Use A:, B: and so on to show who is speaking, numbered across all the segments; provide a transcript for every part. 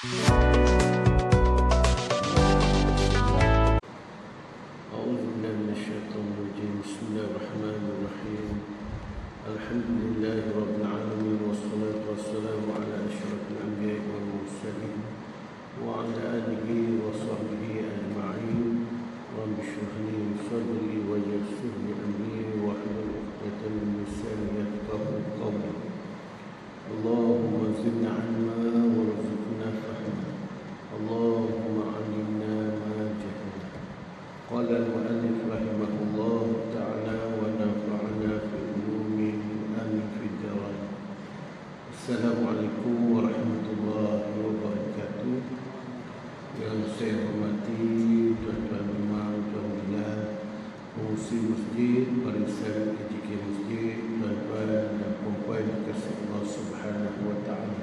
A: أعوذ بالله من الشيطان الرجيم. بسم الله الرحمن الرحيم. الحمد لله رب العالمين، والصلاة والسلام على أشرف الأنبياء والمرسلين وعلى آله وصحبه أجمعين. رب اشرح لي صدري ويسر لي أمري واحلل عقدة من لساني يفقهوا قولي. اللهم زدنا علما وارزقنا فهما. اللهم علمنا ما جهلنا. قال المؤلف رحمه الله تعالى ونفعنا في علومه آمين في الدارين. السلام عليكم ورحمة الله وبركاته. Yang saya hormati tuan-tuan imam, tuan bilal, pengurusi masjid, barisan KJK masjid, tuan-tuan dan puan-puan dikasihi Allah Subhanahu wa taala.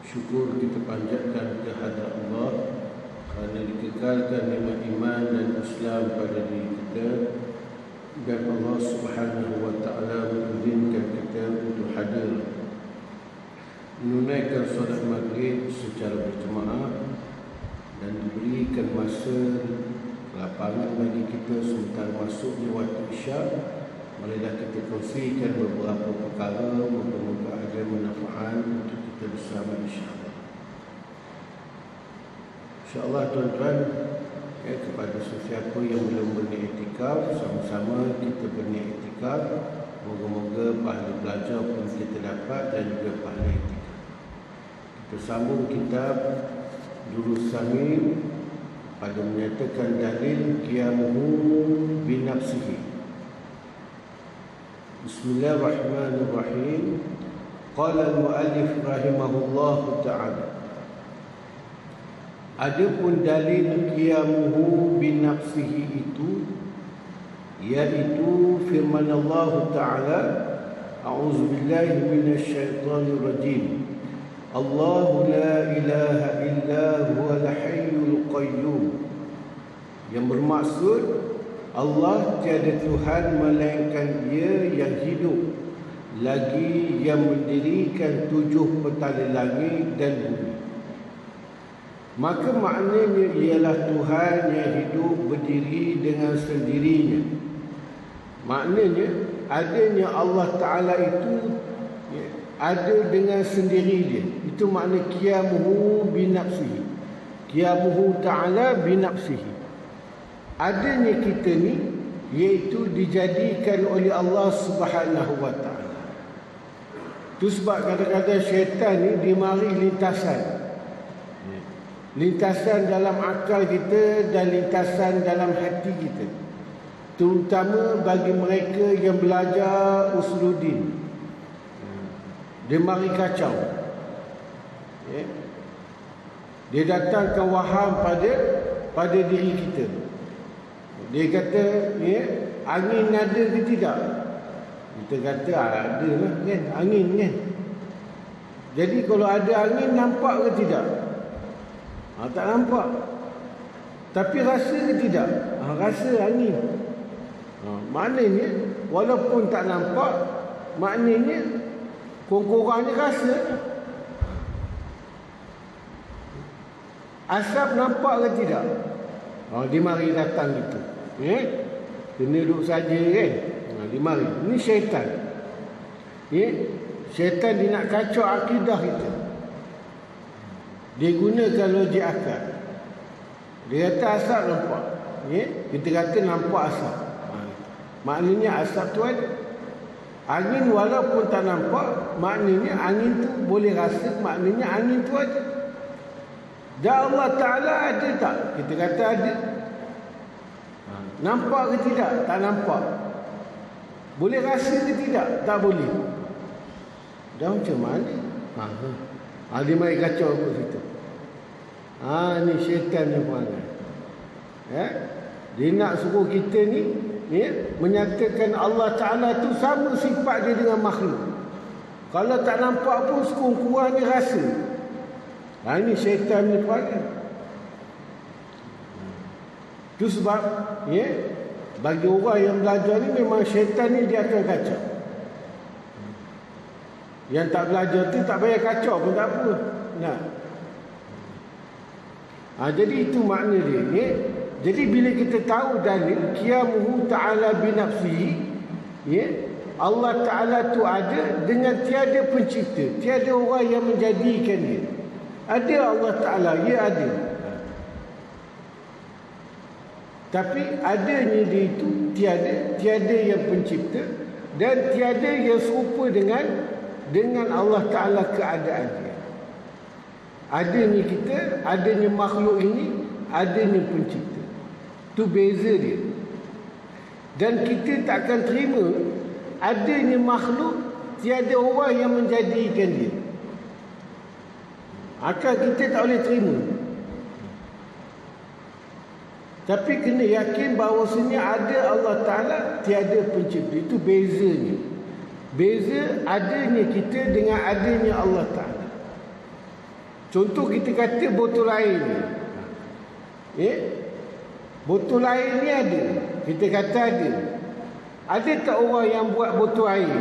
A: Syukur kita panjatkan kehadrat Allah kerana dikekalkan nikmat iman dan Islam pada diri kita, dan Allah Subhanahu wa taala mengizinkan kita untuk hadir menunaikan solat maghrib secara berjemaah dan diberikan masa lapangan bagi kita sementara masuknya waktu Isyak. Marilah kita kongsikan beberapa perkara, moga-moga ada manfaat untuk kita bersama insya-Allah. InsyaAllah tuan-tuan, kepada sesiapa yang belum berniat iktikaf, sama-sama kita berniat iktikaf. Moga-moga pahala belajar pun kita dapat dan juga pahala iktikaf. Kita sambung kitab Durus Samim pada menyatakan dalil qiyamuhu binafsihi. Bismillahirrahmanirrahim. Qala al-muallif rahimahullahu ta'ala. Adapun dalil qiyamuhu binafsihi itu, yaitu firman Allah Ta'ala, a'udzubillahi minasyaitonir rajim. Allahu la ilaha illa huwal hayyul qayyum. Yang bermaksud Allah tiada Tuhan melainkan Dia yang hidup, lagi yang mendirikan 7 petala langit dan bumi. Maka maknanya ialah Tuhan yang hidup berdiri dengan sendirinya. Maknanya adanya Allah Ta'ala itu ada dengan sendiri dia. Itu makna qiyamuhu binafsihi. Qiyamuhu ta'ala binafsihi. Adanya kita ni, iaitu dijadikan oleh Allah Subhanahu wa ta'ala. Itu sebab kadang-kadang syaitan ni dia mari lintasan. Lintasan dalam akal kita dan lintasan dalam hati kita. Terutama bagi mereka yang belajar usuluddin. Dia mari kacau. Dia datangkan waham pada diri kita. Dia kata, angin ada ke tidak? Kita kata ada lah kan, angin kan. Jadi kalau ada angin, nampak ke tidak? Tak nampak. Tapi rasa ke tidak? Rasa angin. Maknanya walaupun tak nampak, maknanya kurang-kurangnya rasa. Asap nampak ke tidak? Dia mari datang gitu. Kena duduk saja kan. Dia mari. Ini syaitan. Syaitan dia nak kacau akidah kita. Dia gunakan logik akal. Dia kata asap nampak. Kita kata nampak asap. Maknanya asap tu ada. Angin walaupun tak nampak, maknanya angin tu boleh rasa, maknanya angin tu ada. Dan Allah Ta'ala ada tak? Kita kata ada. Nampak ke tidak? Tak nampak. Boleh rasa ke tidak? Tak boleh. Dan macam mana? Dia mari kacau aku situ. Ni syaitan ni perangai. Dia nak suruh kita ni menyatakan Allah Ta'ala tu sama sifat dia dengan makhluk. Kalau tak nampak pun sekurang-kurangnya rasa. Ini syaitan ni perangai. Itu sebab bagi orang yang belajar ni, memang syaitan ni dia akan kacau. Yang tak belajar tu tak payah kacau pun tak apa. Jadi itu makna dia, ya. Jadi bila kita tahu dalil qiyamuhu ta'ala binafsihi, ya, Allah Ta'ala tu ada dengan tiada pencipta, tiada orang yang menjadikan dia. Ada Allah Ta'ala, ya ada. Tapi adanya dia itu tiada yang pencipta dan tiada yang serupa dengan Allah Ta'ala keadaan dia. Adanya kita, adanya makhluk ini, adanya pencipta. Itu beza dia. Dan kita tak akan terima adanya makhluk, tiada orang yang menjadikan dia. Akal kita tak boleh terima. Tapi kena yakin bahawasanya ada Allah Ta'ala, tiada pencipta. Itu bezanya. Beza adanya kita dengan adanya Allah Ta'ala. Contoh kita kata botol air ni, botol air ni ada. Kita kata ada. Ada tak orang yang buat botol air?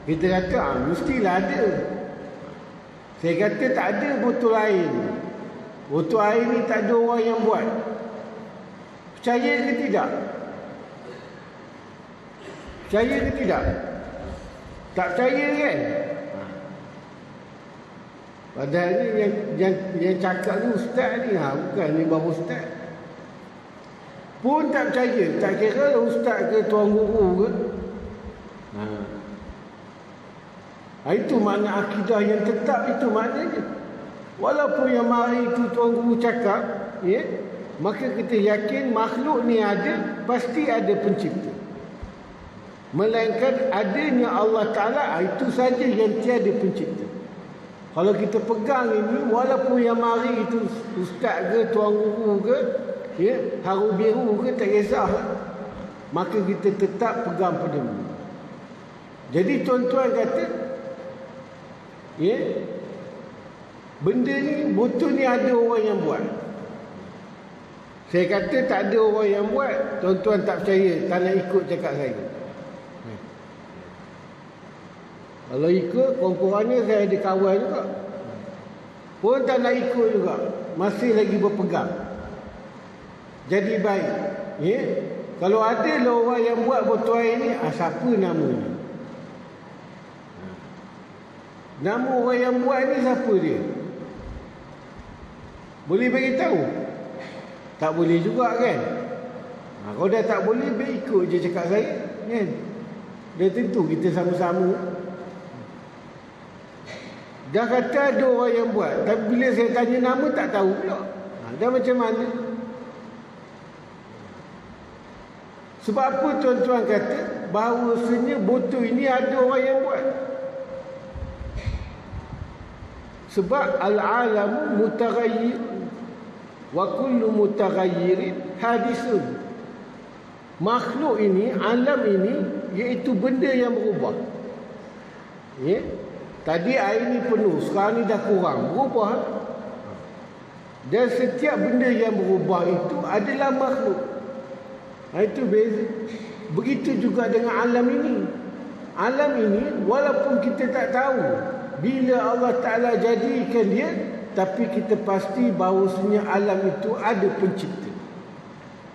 A: Kita kata mestilah ada. Saya kata tak ada botol air ni. Botol air ni tak ada orang yang buat. Percaya ke tidak? Percaya ke tidak? Tak percaya kan? Padahal ni yang cakap ni ustaz ni, bukan ni baru ustaz. Pun tak percaya. Tak kira ustaz ke tuan guru ke. Itu makna akidah yang tetap, itu maknanya. Walaupun yang mari itu tuan guru cakap, ya, maka kita yakin makhluk ni ada, pasti ada pencipta. Melainkan adanya Allah Ta'ala, itu saja yang tiada pencipta. Kalau kita pegang ini, walaupun yang mari itu ustaz ke, tuan guru ke, ya, haru biru ke, tak kisah, maka kita tetap pegang pada ini. Jadi tuan-tuan kata, ya, benda ni, botol ni ada orang yang buat. Saya kata tak ada orang yang buat, tuan-tuan tak percaya, tak nak ikut cakap saya. Kalau ikut, kurang-kurangnya saya ada kawan juga. Pun tak nak ikut juga, masih lagi berpegang. Jadi baik, ya? Kalau ada lah orang yang buat botol air ni, siapa namanya? Nama orang yang buat ni siapa dia? Boleh bagi tahu? Tak boleh juga kan? Kalau dah tak boleh, baik ikut je cakap saya, kan? Dah tentu kita sama-sama. Dah kata ada orang yang buat, tapi bila saya tanya nama tak tahu pula. Dah macam mana? Sebab apa tuan-tuan kata bahawasanya botol ini ada orang yang buat? Sebab al-alam mutaghayyir wa kullu mutaghayyirin hadisun. Makhluk ini, alam ini, iaitu benda yang berubah. Ya? Tadi air ni penuh, sekarang ni dah kurang, berubah. Dan setiap benda yang berubah itu adalah makhluk. Itu beza. Begitu juga dengan alam ini. Alam ini, walaupun kita tak tahu bila Allah Ta'ala jadikan dia, tapi kita pasti bahawasanya alam itu ada pencipta.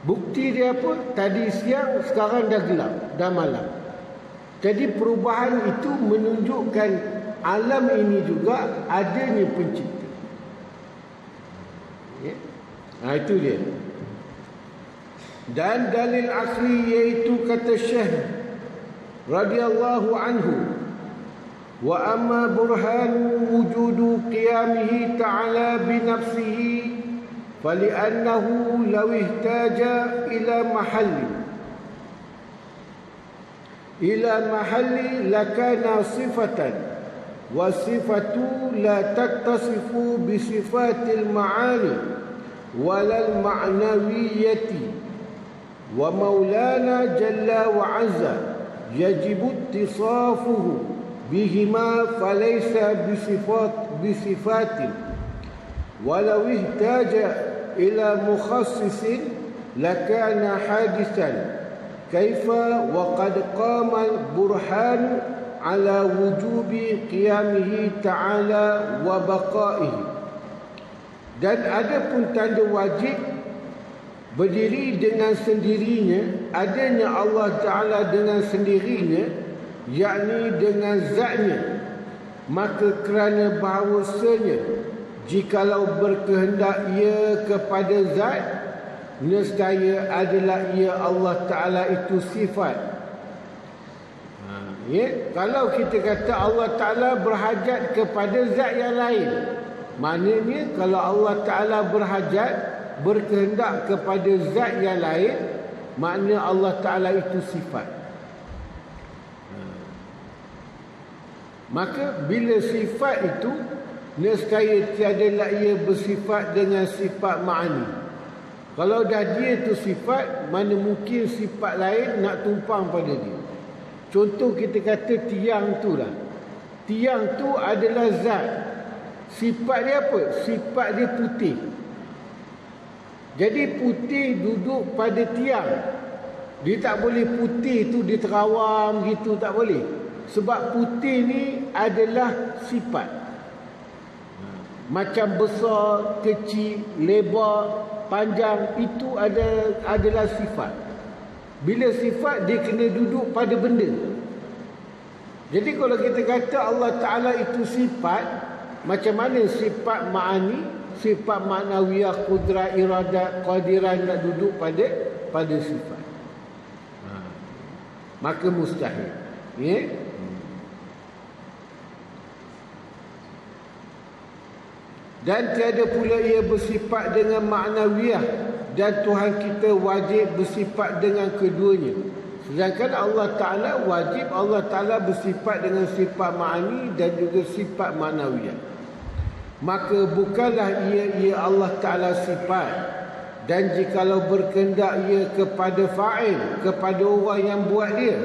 A: Bukti dia apa? Tadi siang, sekarang dah gelap, dah malam. Jadi perubahan itu menunjukkan alam ini juga adanya pencipta. Ya? Itu dia. Dan dalil asli iaitu kata Syekh radhiyallahu anhu, wa amma burhanu wujudu qiyamihi ta'ala binafsihi fali'annahu law ihtaja ila mahalli lakana sifatan wa sifatu la tattasifu bi sifatil ma'ani walal ma'nawiyyati wa maulana jalla wa azza yajibu ittisafuhu bihima falaysa bisifatin walau ihtaja ila mukhassisin lakana hadisan kaifa wa qad qama al-burhan ala wujubi qiyamihi ta'ala wa baqaihi. Dan ada pun tanda wajib berdiri dengan sendirinya, adanya Allah Ta'ala dengan sendirinya, yakni dengan zatnya. Maka kerana bahawasanya jikalau berkehendak ia kepada zat, nescaya adalah ia Allah Ta'ala itu sifat. Kalau kita kata Allah Ta'ala berhajat kepada zat yang lain, maknanya kalau Allah Ta'ala berhajat, berkehendak kepada zat yang lain, maknanya Allah Ta'ala itu sifat. Maka bila sifat itu, nescaya tiadalah ia bersifat dengan sifat ma'ani. Kalau dah dia itu sifat, mana mungkin sifat lain nak tumpang pada dia. Contoh kita kata tiang tu lah. Tiang tu adalah zat. Sifat dia apa? Sifat dia putih. Jadi putih duduk pada tiang. Dia tak boleh putih tu dia terawam gitu, tak boleh. Sebab putih ni adalah sifat. Macam besar, kecil, lebar, panjang, itu adalah sifat. Bila sifat, dia kena duduk pada benda. Jadi kalau kita kata Allah Ta'ala itu sifat, macam mana sifat ma'ani, sifat ma'nawiyah, kudrat, iradat, qadiran nak duduk pada sifat? Maka mustahil. Dan tiada pula ia bersifat dengan ma'nawiyah, dan Tuhan kita wajib bersifat dengan keduanya. Sedangkan Allah Ta'ala wajib Allah Ta'ala bersifat dengan sifat ma'ani dan juga sifat ma'nawiyah. Maka bukanlah ia Allah Ta'ala sifat. Dan jikalau berkehendak ia kepada fa'il, kepada orang yang buat dia,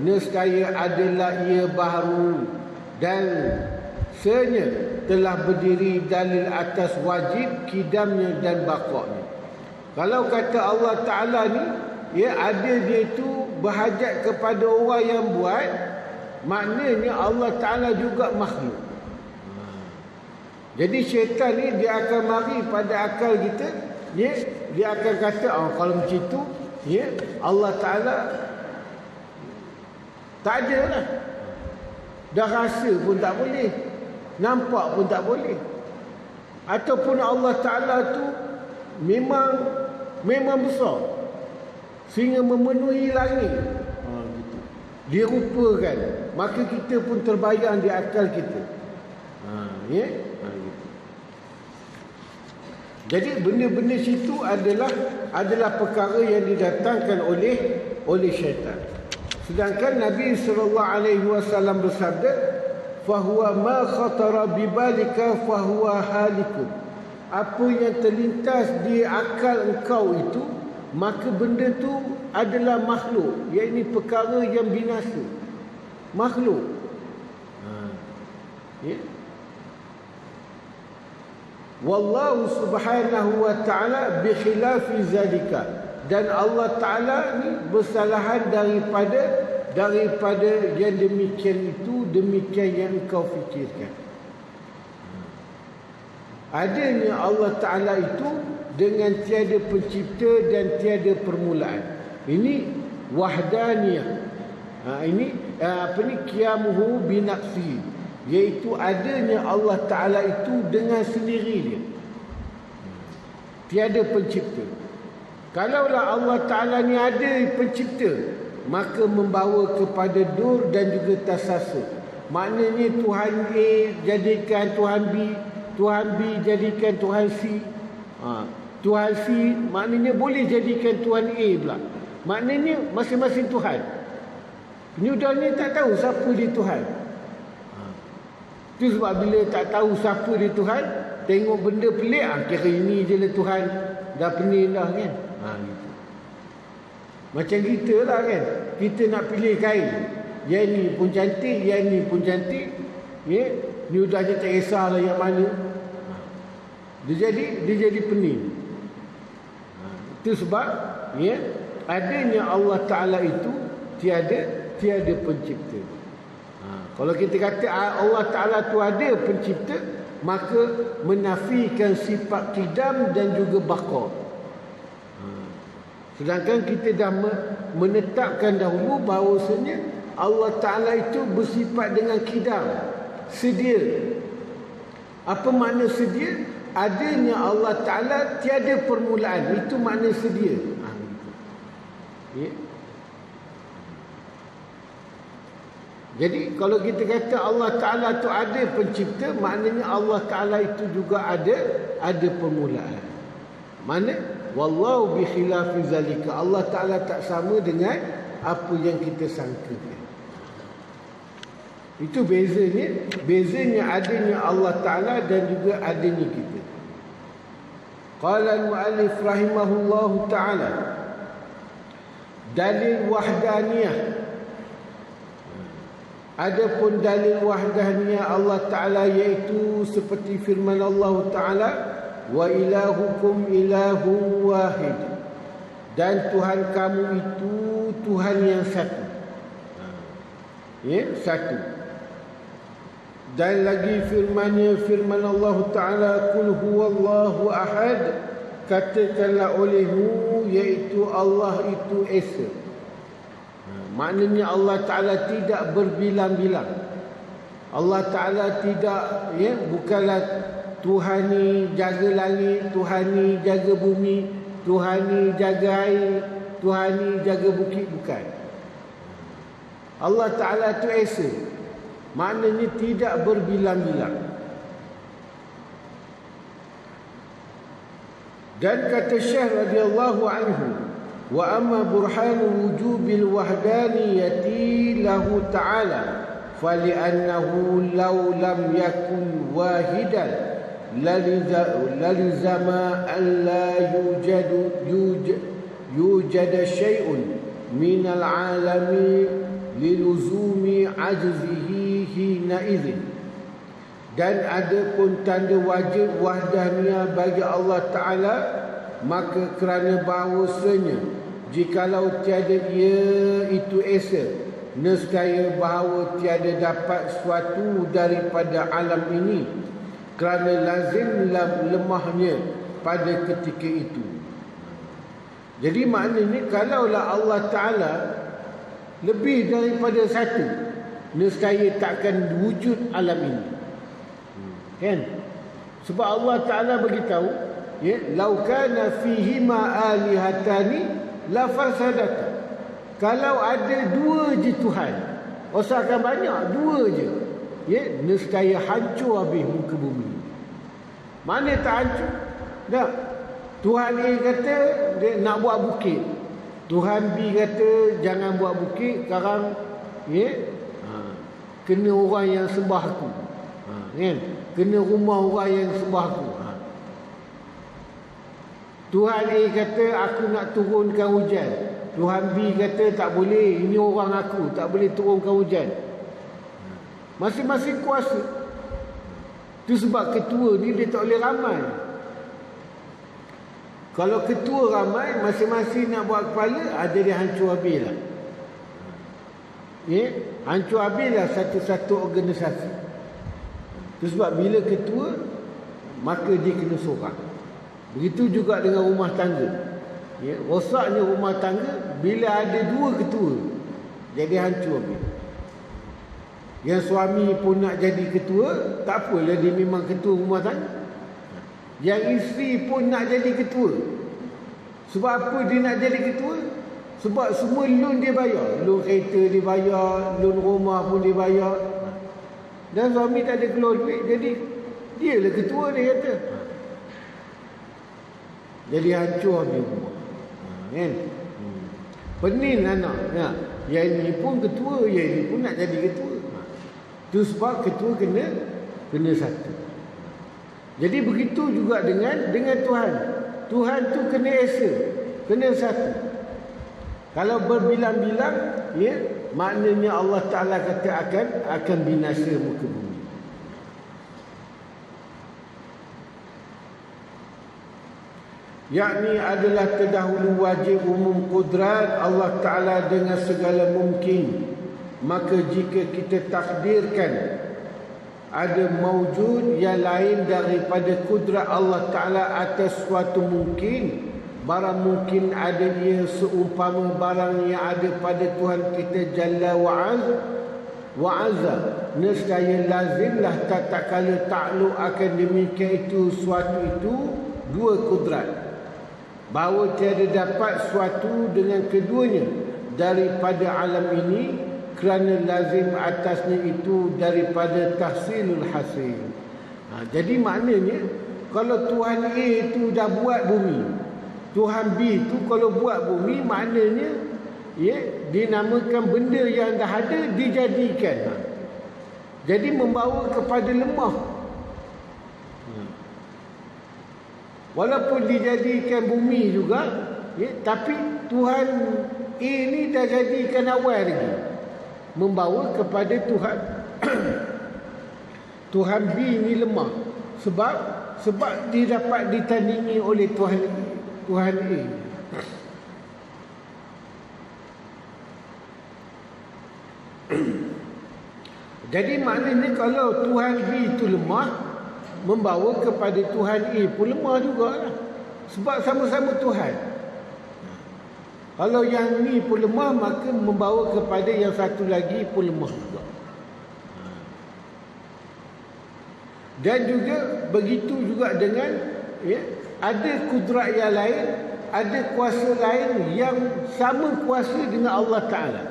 A: nescaya adalah ia baharu. Dan sebenarnya telah berdiri dalil atas wajib, kidamnya dan baqa'nya. Kalau kata Allah Ta'ala ni, ada dia tu berhajat kepada orang yang buat, maknanya Allah Ta'ala juga makhluk. Jadi syaitan ni dia akan mari pada akal kita, dia akan kata, kalau macam tu, Allah Ta'ala tak ada lah. Dah rasa pun tak boleh, nampak pun tak boleh. Ataupun Allah Ta'ala tu memang besar sehingga memenuhi langit, gitu. Dia rupakan, maka kita pun terbayang di akal kita. Gitu. Jadi benda-benda situ adalah perkara yang didatangkan oleh syaitan. Sedangkan Nabi SAW bersabda, fahuwa ma khatara bibalika fahuwa halikun. Apa yang terlintas di akal engkau itu, maka benda tu adalah makhluk, iaitu perkara yang binasa. Makhluk. Wallahu subhanahu wa ta'ala bi khilafi zalika. Dan Allah Ta'ala ni bersalahan daripada yang demikian itu, demikian yang engkau fikirkan. Adanya Allah Ta'ala itu dengan tiada pencipta dan tiada permulaan. Ini wahdaniyah. Ini qiyamuhu binafsi, iaitu adanya Allah Ta'ala itu dengan sendiri dia. Tiada pencipta. Kalaulah Allah Ta'ala ni ada pencipta, maka membawa kepada dur dan juga tasasuf. Maknanya Tuhan A jadikan Tuhan B, Tuhan B jadikan Tuhan C. Tuhan C maknanya boleh jadikan Tuhan A pula. Maknanya masing-masing Tuhan. Penyudah ni tak tahu siapa dia Tuhan. Itu sebab bila tak tahu siapa dia Tuhan, tengok benda pelik, kira ini je lah Tuhan. Dah pening dah kan. Gitu. Macam kita lah kan. Kita nak pilih kain, yang ni pun cantik, yang ni pun cantik. Ni udahnya tak kisahlah yang mana. Dia jadi pening. Itu sebab adanya Allah Ta'ala itu tiada pencipta. Kalau kita kata Allah Ta'ala tu ada pencipta, maka menafikan sifat qidam dan juga baqa. Sedangkan kita dah menetapkan dahulu bahawasanya Allah Ta'ala itu bersifat dengan qidam, sedia. Apa makna sedia? Adanya Allah Ta'ala tiada permulaan, itu makna sedia. Ya. Jadi kalau kita kata Allah Ta'ala itu ada pencipta, maknanya Allah Ta'ala itu juga ada permulaan. Mana? Wallahu bi khilafi zalika. Allah Ta'ala tak sama dengan apa yang kita sangkakan. Itu bezanya adanya Allah Ta'ala dan juga adanya kita. Qala al-mu'allif rahimahullahu ta'ala, dalil wahdaniyah. Adapun dalil wahdaniyah Allah Ta'ala iaitu seperti firman Allah Ta'ala, wa ilahukum ilahun wahid, dan Tuhan kamu itu Tuhan yang satu. Ya, satu. Dan lagi firman Allah Ta'ala, qul huwallahu ahad, katakanlah olehmu iaitu Allah itu esa. Maknanya Allah Ta'ala tidak berbilang-bilang. Allah Ta'ala tidak, ya, bukanlah Tuhan ni jaga langit, Tuhan ni jaga bumi, Tuhan ni jaga air, Tuhan ni jaga bukit, bukan. Allah Ta'ala itu esa. Maknanya tidak berbilang-bilang. Dan kata Syekh radhiyallahu anhu, wa amma burhanu wujubil wahdaniyati lahu ta'ala fali'annahu law lam yakun wahidan lalizama an la yujada syai'un minal alami liluzumi ajzihi hina izin. Dan ada pun tanda wajib wahdaniyah bagi Allah Ta'ala, maka kerana bahawasanya jikalau tiada ia itu esa, nescaya bahawa tiada dapat sesuatu daripada alam ini, kerana lazim lemahnya pada ketika itu. Jadi maknanya kalaulah Allah Ta'ala lebih daripada satu, nescaya takkan wujud alam ini. Kan? Sebab Allah Ta'ala beritahu, ya, lau kana fihima alihatani la fasadata. Kalau ada dua je Tuhan, usahakan banyak, dua je, ya, nescaya hancur habis muka bumi. Mana tak hancur? Tak. Tuhan A kata dia nak buat bukit, Tuhan B kata jangan buat bukit, sekarang, ya, kena orang yang sembah aku, kan? Kena rumah orang yang sembah aku. Tuhan A kata aku nak turunkan hujan, Tuhan B kata tak boleh, ini orang aku, tak boleh turunkan hujan. Masing-masing kuasa. Itu sebab ketua ni dia tak boleh ramai. Kalau ketua ramai, masing-masing nak buat kepala, ada dia hancur habis lah. Ya? Hancur habis lah satu-satu organisasi. Itu sebab bila ketua, maka dia kena sorang. Begitu juga dengan rumah tangga. Ya, rosaknya rumah tangga bila ada dua ketua, jadi hancur habis. Yang suami pun nak jadi ketua, tak apalah, dia memang ketua rumah tangga. Yang isteri pun nak jadi ketua. Sebab apa dia nak jadi ketua? Sebab semua loan dia bayar. Loan kereta dia bayar, loan rumah pun dia bayar. Dan suami tak ada keluar duit, jadi dia lah ketua, dia kata. Jadi hancur habis rumah. Kan? Pening anak. Ya. Yang ini pun ketua, yang ini pun nak jadi ketua. Itu sebab ketua kena satu. Jadi begitu juga dengan Tuhan. Tuhan tu kena esa, kena satu. Kalau berbilang-bilang, ya, maknanya Allah Ta'ala kata akan binasa muka bumi. Yakni adalah terdahulu wajib umum kudrat Allah Ta'ala dengan segala mungkin. Maka jika kita takdirkan ada maujud yang lain daripada kudrat Allah Ta'ala atas suatu mungkin. Barang mungkin ada dia seumpama barang yang ada pada Tuhan kita Jalla wa'azza. Nescaya lazimlah tak kala takluk akan demikian itu suatu itu dua kudrat. Bahawa tiada dapat suatu dengan keduanya daripada alam ini, kerana lazim atasnya itu daripada tahsilul hasil. Jadi maknanya kalau Tuhan A itu dah buat bumi, Tuhan B itu kalau buat bumi, maknanya dinamakan benda yang dah ada dijadikan. Jadi membawa kepada lemah. Walaupun dijadikan bumi juga, tapi Tuhan A ni dah jadikan awal lagi, membawa kepada Tuhan Tuhan B ni lemah. Sebab dia dapat ditandingi oleh Tuhan A. Jadi maknanya kalau Tuhan B itu lemah, membawa kepada Tuhan A pun lemah jugalah. Sebab sama-sama Tuhan. Kalau yang ni pun lemah, maka membawa kepada yang satu lagi pun lemah juga. Dan juga begitu juga dengan ada kudrat yang lain, ada kuasa lain yang sama kuasa dengan Allah Ta'ala.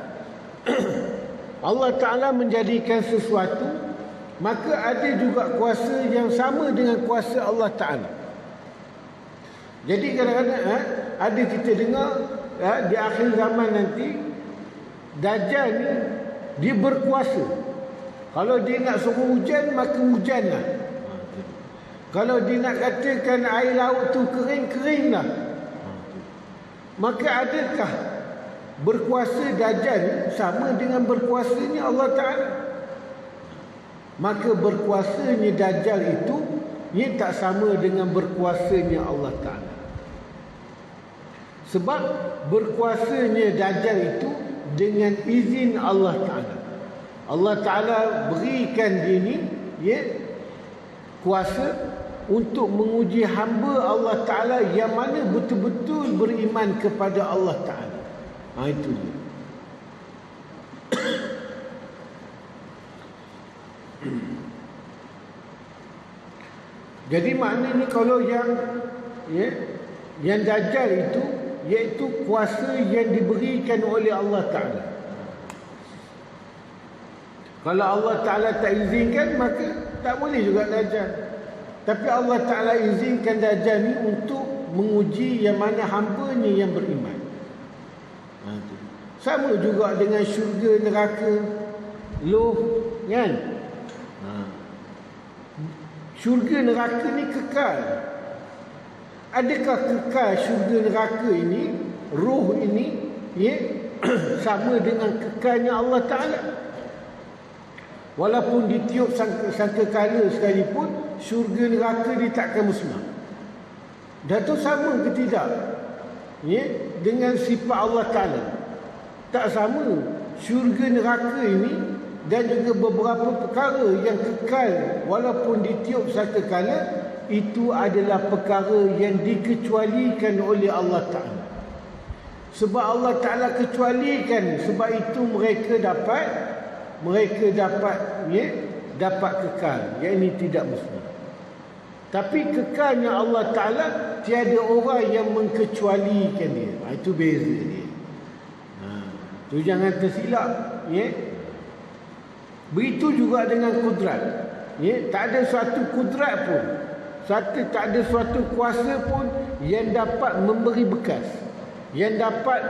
A: Allah Ta'ala menjadikan sesuatu, maka ada juga kuasa yang sama dengan kuasa Allah Ta'ala. Jadi kadang-kadang ada kita dengar di akhir zaman nanti Dajjal ni dia berkuasa. Kalau dia nak suruh hujan, maka hujanlah. Kalau dia nak katakan air laut tu kering, keringlah. Maka adakah berkuasa Dajjal ni sama dengan berkuasanya Allah Ta'ala? Maka berkuasanya Dajjal itu ia tak sama dengan berkuasanya Allah Ta'ala. Sebab berkuasanya Dajjal itu dengan izin Allah Ta'ala. Allah Ta'ala berikan dia ni kuasa untuk menguji hamba Allah Ta'ala yang mana betul-betul beriman kepada Allah Ta'ala. Itu dia. Jadi maknanya kalau yang Dajjal itu, iaitu kuasa yang diberikan oleh Allah Ta'ala. Kalau Allah Ta'ala tak izinkan, maka tak boleh juga Dajjal. Tapi Allah Ta'ala izinkan Dajjal ni untuk menguji yang mana hamba-Nya yang beriman. Sama juga dengan syurga, neraka, loh, kan? Syurga, neraka ni kekal. Adakah kekal syurga, neraka ini, roh ini, sama dengan kekalnya Allah Ta'ala? Walaupun ditiup sangkakala sekalipun, syurga, neraka dia takkan musnah. Dan tu sama ke tidak? Dengan sifat Allah Ta'ala. Tak sama. Syurga, neraka ini dan juga beberapa perkara yang kekal walaupun ditiup sangkakala, itu adalah perkara yang dikecualikan oleh Allah Ta'ala. Sebab Allah Ta'ala kecualikan, sebab itu mereka dapat kekal, yang ini tidak musnah. Tapi kekalnya Allah Ta'ala, tiada orang yang mengkecualikan dia. Itu beza dia. Tu jangan tersilap. Begitu juga dengan kudrat. Tak ada suatu kudrat pun, tak ada suatu kuasa pun yang dapat memberi bekas, yang dapat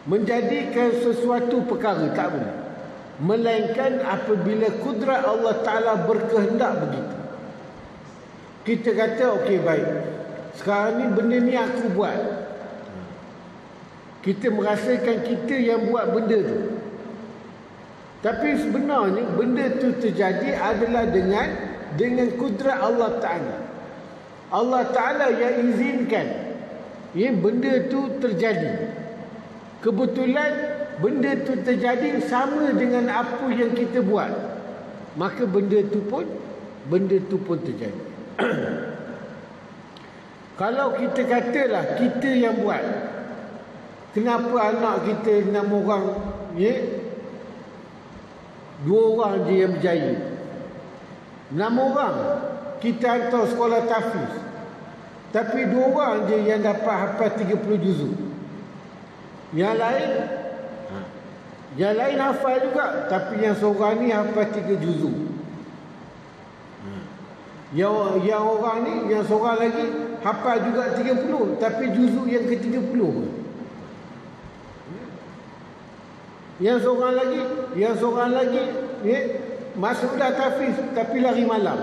A: menjadikan sesuatu perkara, tak boleh. Melainkan apabila kudrat Allah Ta'ala berkehendak begitu. Kita kata, okey baik, sekarang ni benda ni aku buat. Kita merasakan kita yang buat benda tu. Tapi sebenarnya benda tu terjadi adalah dengan kudrat Allah Ta'ala. Allah Ta'ala yang izinkan benda tu terjadi. Kebetulan benda tu terjadi sama dengan apa yang kita buat. maka benda tu pun terjadi. Kalau kita katalah kita yang buat, kenapa anak kita 6 orang, 2 orang je yang berjaya, 6 orang kita hantar sekolah tahfiz, tapi 2 orang je yang dapat hafal 30 juzuk. Yang lain hafal juga, tapi yang seorang ni hafal 3 juzuk. Yang orang ni, yang seorang lagi hafal juga 30, tapi juzuk yang ke-30. Yang seorang lagi masuk dah tahfiz tapi lari malam.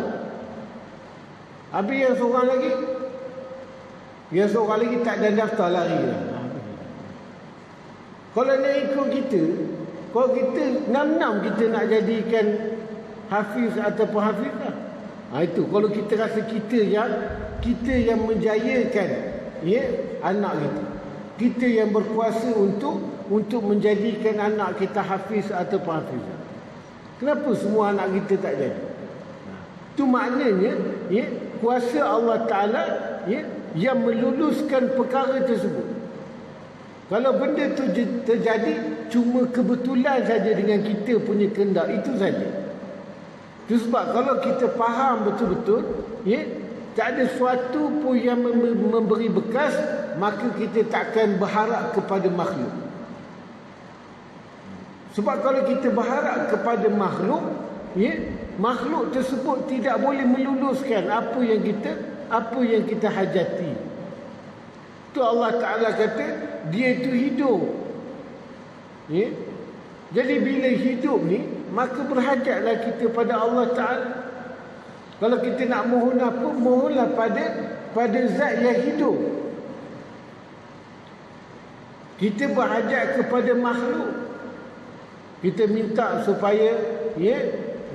A: Habis yang seorang lagi tak ada daftar, lari lah. Kalau nak ikut kita, kalau kita 6 kita nak jadikan hafiz ataupun hafiz lah. Itu kalau kita rasa kita yang menjayakan anak kita. Kita yang berkuasa untuk menjadikan anak kita hafiz ataupun hafizah. Kenapa semua anak kita tak jadi? Itu maknanya kuasa Allah Ta'ala yang meluluskan perkara tersebut. Kalau benda tu terjadi cuma kebetulan saja dengan kita punya kehendak, itu saja. Itu sebab kalau kita faham betul-betul, tak ada sesuatu pun yang memberi bekas, maka kita takkan berharap kepada makhluk. Sebab kalau kita berharap kepada makhluk, makhluk tersebut tidak boleh meluluskan apa yang kita hajati. Tu Allah Ta'ala kata dia itu hidup. Jadi bila hidup ni, maka berhajatlah kita pada Allah Ta'ala. Kalau kita nak mohon apa, mohonlah pada zat yang hidup. Kita berhajat kepada makhluk, kita minta supaya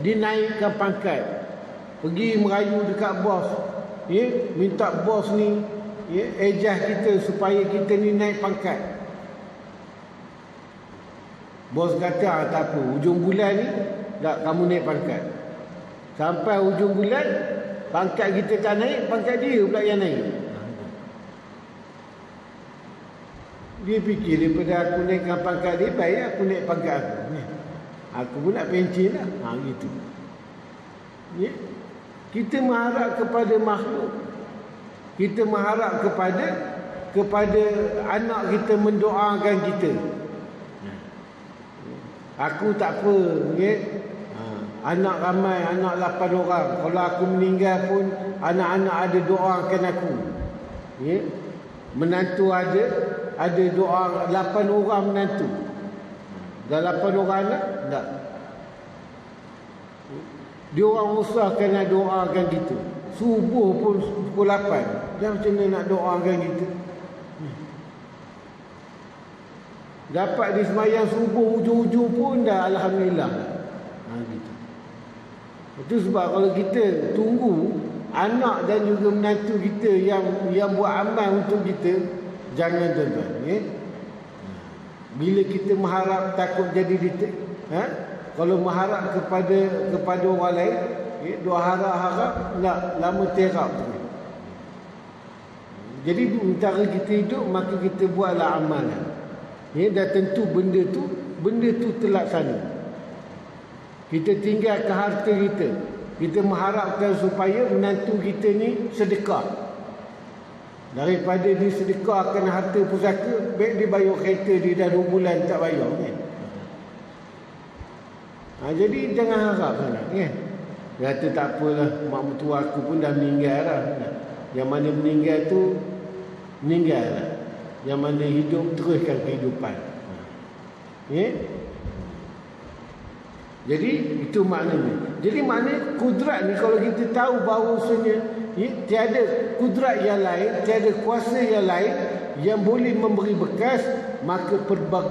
A: dinaikkan pangkat, pergi merayu dekat bos, minta bos ni ejah kita supaya kita ni naik pangkat. Bos kata tak apa, hujung bulan ni tak, kamu naik pangkat. Sampai hujung bulan pangkat kita tak naik, pangkat dia pula yang naik. Dia fikir daripada aku naikkan pangkat dia, baik aku naik pangkat aku. Aku pun nak pencen lah. Gitu. Kita mengharap kepada makhluk. Kita mengharap kepada anak kita mendoakan kita. Aku tak apa, anak ramai, anak 8 orang. Kalau aku meninggal pun anak-anak ada doakan aku. Menantu ada doa 8 orang menantu. Dah 8 orang anak, tak. Dia orang usahakan nak doakan kita. Subuh pun pukul 8. Dia macam mana nak doakan kita? Dapat di semayang subuh ujung-ujung pun dah alhamdulillah. Gitu. Itu sebab kalau kita tunggu anak dan juga menantu kita yang buat amal untuk kita, jangan tuan-tuan. Bila kita mengharap takut jadi kalau mengharap kepada orang lain, doa harap-harap nak lama terap. Jadi antara kita hidup, maka kita buatlah amalan. Dah tentu benda tu terlaksana. Kita tinggalkan harta kita. Kita mengharapkan supaya menantu kita ni sedekah. Daripada dia sedekahkan harta pusaka, baik dia bayar kereta dia dah 2 bulan tak bayar kan. Jadi jangan harap sangat kan. Kata tak apalah, mak mertua aku pun dah meninggal lah. Yang mana meninggal tu meninggal lah. Yang mana hidup, teruskan kehidupan. Jadi itu maknanya. Jadi maknanya kudrat ni, kalau kita tahu bahawasanya tiada kudrat yang lain, tiada kuasa yang lain yang boleh memberi bekas, maka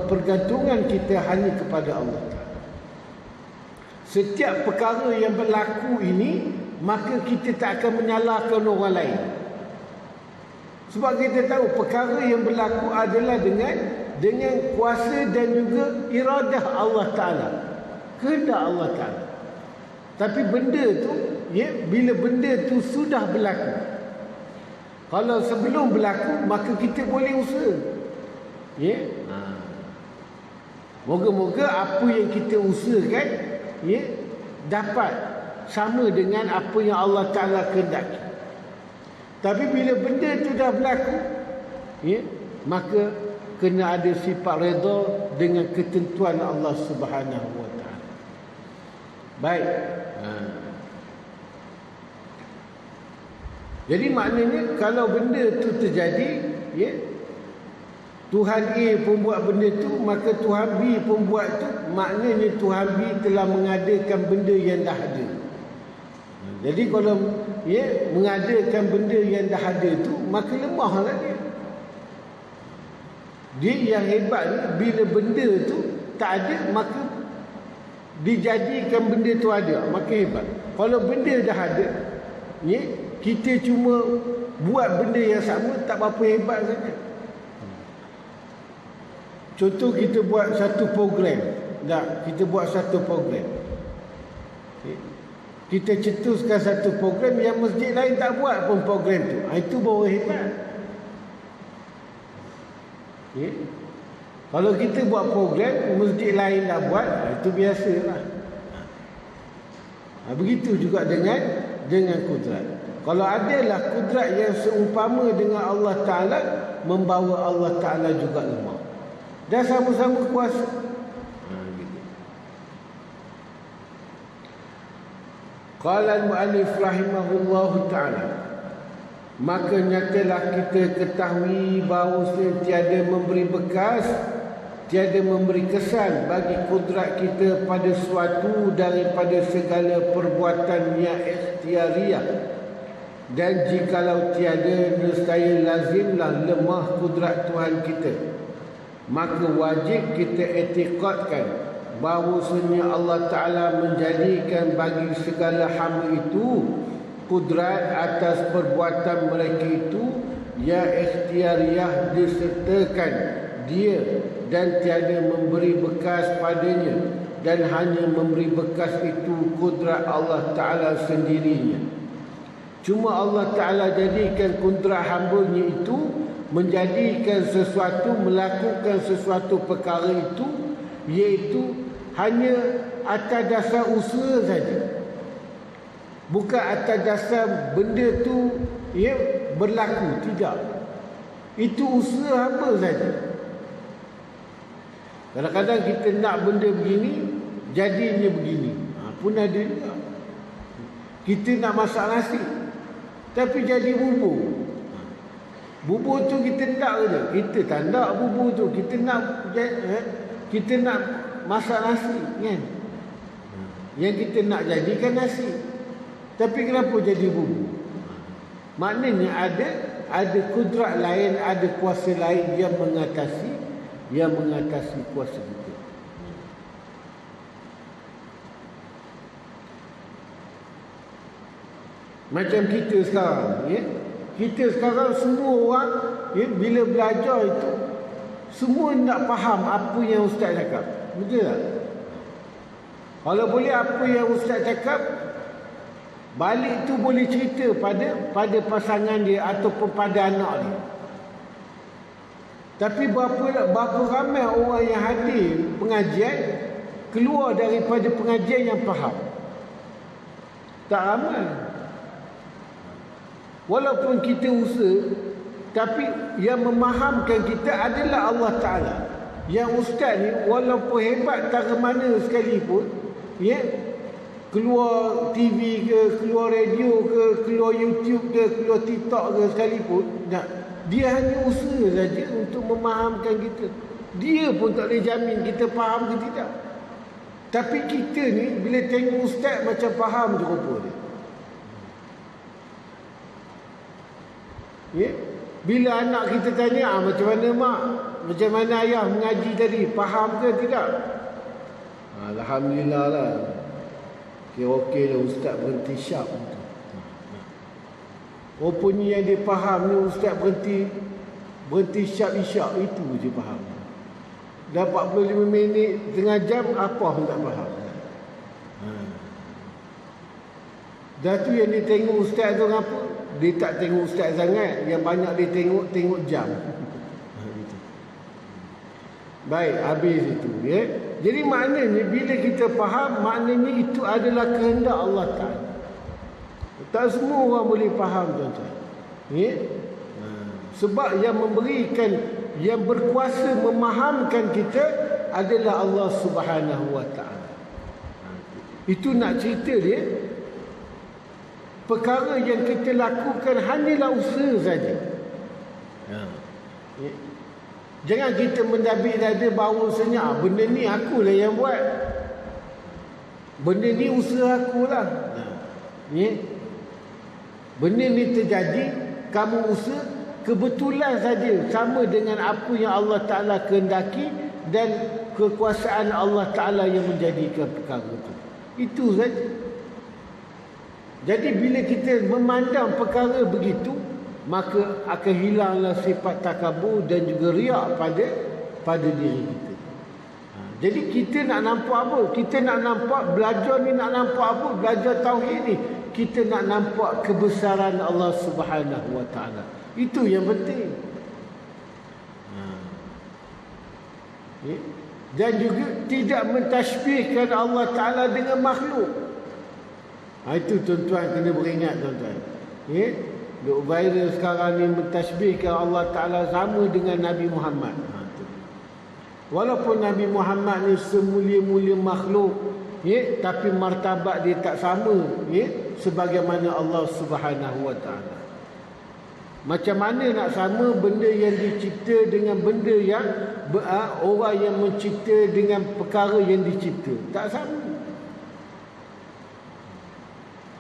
A: pergantungan kita hanya kepada Allah. Setiap perkara yang berlaku ini, maka kita tak akan menyalahkan orang lain. Sebab kita tahu perkara yang berlaku adalah dengan kuasa dan juga iradah Allah Ta'ala, kehendak Allah Ta'ala. Tapi benda tu, bila benda tu sudah berlaku, kalau sebelum berlaku, maka kita boleh usaha. Moga-moga apa yang kita usahakan dapat sama dengan apa yang Allah Ta'ala kehendaki. Tapi bila benda tu dah berlaku, maka kena ada sifat redha dengan ketentuan Allah Subhanahu Wa Ta'ala. Baik. Jadi maknanya kalau benda tu terjadi, Tuhan A pun buat benda tu, maka Tuhan B pun buat tu, maknanya Tuhan B telah mengadakan benda yang dah ada. Jadi kalau mengadakan benda yang dah ada tu, maka lemahlah dia. Dia yang hebat ni, bila benda tu tak ada, maka dijadikan benda tu ada, maka hebat. Kalau benda dah ada, kita cuma buat benda yang sama, tak apa hebat saja. Contoh kita buat satu program. Kita buat satu program. Kita cetuskan satu program yang masjid lain tak buat pun program tu. Itu baru hebat. Kalau kita buat program, masjid lain tak buat, itu biasalah. Begitu juga dengan kudrat. Kalau adalah kudrat yang seumpama dengan Allah Ta'ala, membawa Allah Ta'ala juga lemah. Dan sama-sama kuasa. Qala al-mu'allif rahimahullahu ta'ala, maka nyatalah kita ketahui bahawa tiada memberi bekas, tiada memberi kesan bagi kudrat kita pada suatu daripada segala perbuatan yang ikhtiariyah. Dan jikalau tiada, nescaya lazimlah lemah kudrat Tuhan kita. Maka wajib kita i'tiqadkan bahawasanya Allah Ta'ala menjadikan bagi segala hamba itu kudrat atas perbuatan mereka itu yang ikhtiariyah disertakan dia, dan tiada memberi bekas padanya, dan hanya memberi bekas itu kudrat Allah Ta'ala sendirinya. Cuma Allah Ta'ala jadikan kudrat hambanya itu menjadikan sesuatu, melakukan sesuatu perkara itu, iaitu hanya atas dasar usaha saja, bukan atas dasar benda tu berlaku. Tidak, itu usaha hamba saja. Kadang-kadang kita nak benda begini, jadinya begini, pun ada juga. Kita nak masak nasi, tapi jadi bubur. Bubur tu kita nak je, kita tak nak bubur tu, kita nak masak nasi, kan? Yang kita nak jadikan nasi, tapi kenapa jadi bubur? Maknanya ada kudrat lain, ada kuasa lain yang mengatasi kuasa kita. Macam kita sekarang, kita sekarang semua orang bila belajar itu, semua nak faham apa yang ustaz cakap. Betul tak? Kalau boleh apa yang ustaz cakap, balik tu boleh cerita pada pasangan dia ataupun pada anak dia. Tapi berapa ramai orang yang hadir pengajian keluar daripada pengajian yang faham? Tak ramai. Walaupun kita usaha, tapi yang memahamkan kita adalah Allah Ta'ala. Yang ustaz ni walaupun hebat tak mana sekalipun, keluar TV ke, keluar radio ke, keluar YouTube ke, keluar TikTok ke sekalipun, dia hanya usaha saja untuk memahamkan kita. Dia pun tak boleh jamin kita faham ke tidak. Tapi kita ni bila tengok ustaz macam faham je rupa dia. Bila anak kita tanya, macam mana mak, macam mana ayah mengaji tadi, faham ke tidak? Alhamdulillah lah, okey lah, ustaz berhenti syak. Rupanya yang dia faham ni, ustaz berhenti syak-isyak, itu je faham. Dah 45 minit, setengah jam, apa pun tak faham. Dah tu yang dia tengok ustaz tu apa? Dia tak tengok ustaz sangat. Yang banyak dia tengok jam. Baik, habis itu. Ya. Jadi maknanya bila kita faham, maknanya itu adalah kehendak Allah Ta'ala. Tak semua orang boleh faham, tuan-tuan. Ya. Sebab yang memberikan, yang berkuasa memahamkan kita adalah Allah Subhanahu Wa Ta'ala. Itu nak cerita dia. Perkara yang kita lakukan hanyalah usaha saja. Ya. Jangan kita mendabik dada bahawa senyap, benda ni akulah yang buat. Benda ni usaha akulah. Ya. Benda ni terjadi, kamu usaha, kebetulan saja sama dengan apa yang Allah Ta'ala kehendaki dan kekuasaan Allah Ta'ala yang menjadikan perkara itu. Itu saja. Jadi bila kita memandang perkara begitu, maka akan hilanglah sifat takabur dan juga riak pada diri kita. Jadi kita nak nampak apa? Kita nak nampak belajar ni, nak nampak apa? Belajar tauhid ni, kita nak nampak kebesaran Allah Subhanahu Wa Ta'ala. Itu yang penting. Dan juga tidak mentashbihkan Allah Ta'ala dengan makhluk. Itu tuan-tuan kena beringat, tuan-tuan. Duk viral sekarang ni mentashbihkan Allah Ta'ala sama dengan Nabi Muhammad. Walaupun Nabi Muhammad ni semulia-mulia makhluk, tapi martabat dia tak sama sebagaimana Allah Subhanahu Wa Ta'ala. Macam mana nak sama benda yang dicipta dengan benda yang orang yang mencipta dengan perkara yang dicipta? Tak sama.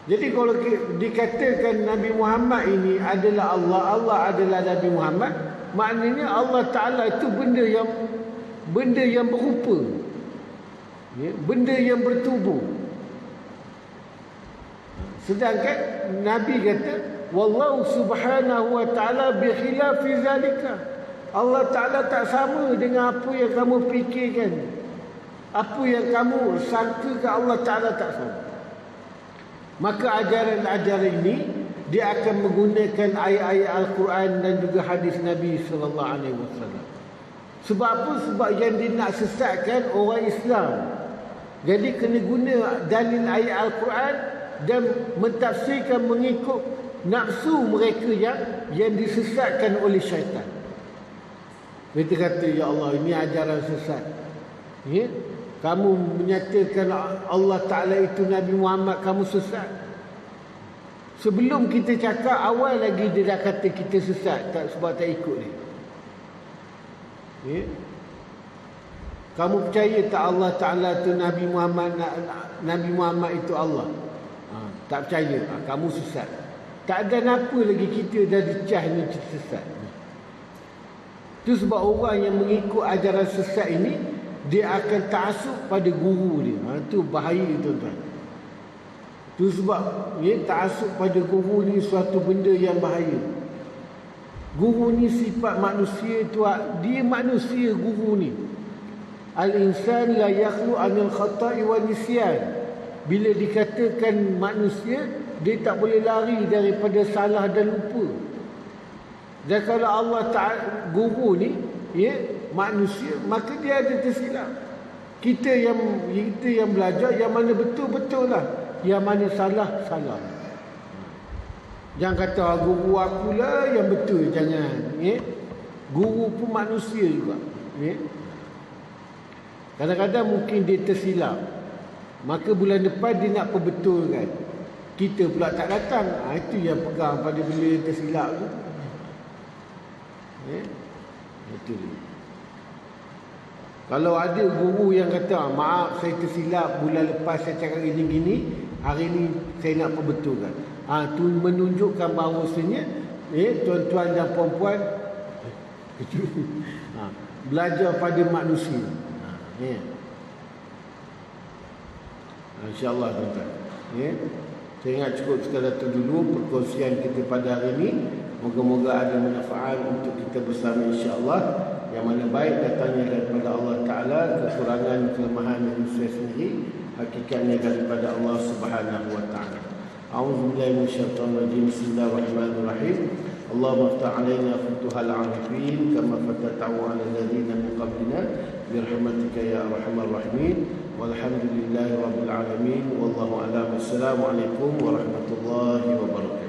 A: Jadi kalau dikatakan Nabi Muhammad ini adalah Allah, Allah adalah Nabi Muhammad, maknanya Allah Ta'ala itu benda yang berupa, benda yang bertubuh. Sedangkan Nabi kata, wallahu subhanahu wa ta'ala bi khilafi zalika. Allah Ta'ala tak sama dengan apa yang kamu fikirkan. Apa yang kamu sangkakan, Allah Ta'ala tak sama. Maka ajaran-ajaran ini dia akan menggunakan ayat-ayat Al-Quran dan juga hadis Nabi SAW. Sebab apa? Sebab yang dia nak sesatkan orang Islam. Jadi kena guna dalil ayat Al-Quran dan mentafsirkan mengikut nafsu mereka yang disesatkan oleh syaitan. Kita kata, ya Allah, ini ajaran sesat. Kamu menyatakan Allah Ta'ala itu Nabi Muhammad, kamu sesat. Sebelum kita cakap, awal lagi dia dah kata kita sesat sebab tak ikut dia. Kamu percaya tak Allah Ta'ala itu Nabi Muhammad itu Allah? Tak percaya, kamu sesat. Tak ada apa lagi kita dah dicah ni sesat. Itu sebab orang yang mengikut ajaran sesat ini, dia akan ta'asub pada guru dia. Itu bahaya, tuan-tuan. Itu sebab ta'asub pada guru ni suatu benda yang bahaya. Guru ni sifat manusia tu, dia manusia guru ni. Al-insan la yakhlu anil khata'i wa nisyan. Bila dikatakan manusia, dia tak boleh lari daripada salah dan lupa. Dan kalau Allah Ta'ala guru ni, manusia, maka dia ada tersilap. Kita yang belajar, yang mana betul-betul lah, yang mana salah. Jangan kata guru akulah yang betul, jangan. Guru pun manusia juga. Kadang-kadang mungkin dia tersilap, maka bulan depan dia nak perbetulkan, kita pula tak datang. Itu yang pegang pada bila tersilap tu. Betul. Kalau ada guru yang kata, maaf saya tersilap, bulan lepas saya cakap gini-gini, hari ni saya nak perbetulkan. Itu menunjukkan bahawasanya tuan-tuan dan puan-puan belajar pada manusia. InsyaAllah, tuan-tuan. Saya ingat cukup sekadar itu dulu perkongsian kita pada hari ini. Moga-moga ada manfaat untuk kita bersama, insyaAllah. Yang mana baik datangnya daripada Allah Ta'ala, kekurangan, kelemahan dari saya sendiri hakikatnya daripada Allah Subhanahu Wa Ta'ala. A'udzubillahi minasyaitonirrajim. Bismillahirrahmanirrahim. Allahumma aftah 'alaina futuhal 'arifin kama fatata'u 'ala alladziina min qablina birahmatika ya arhamar rahimin. Walhamdulillahi rabbil alamin. Wallahu a'lam. Assalamualaikum warahmatullahi wabarakatuh.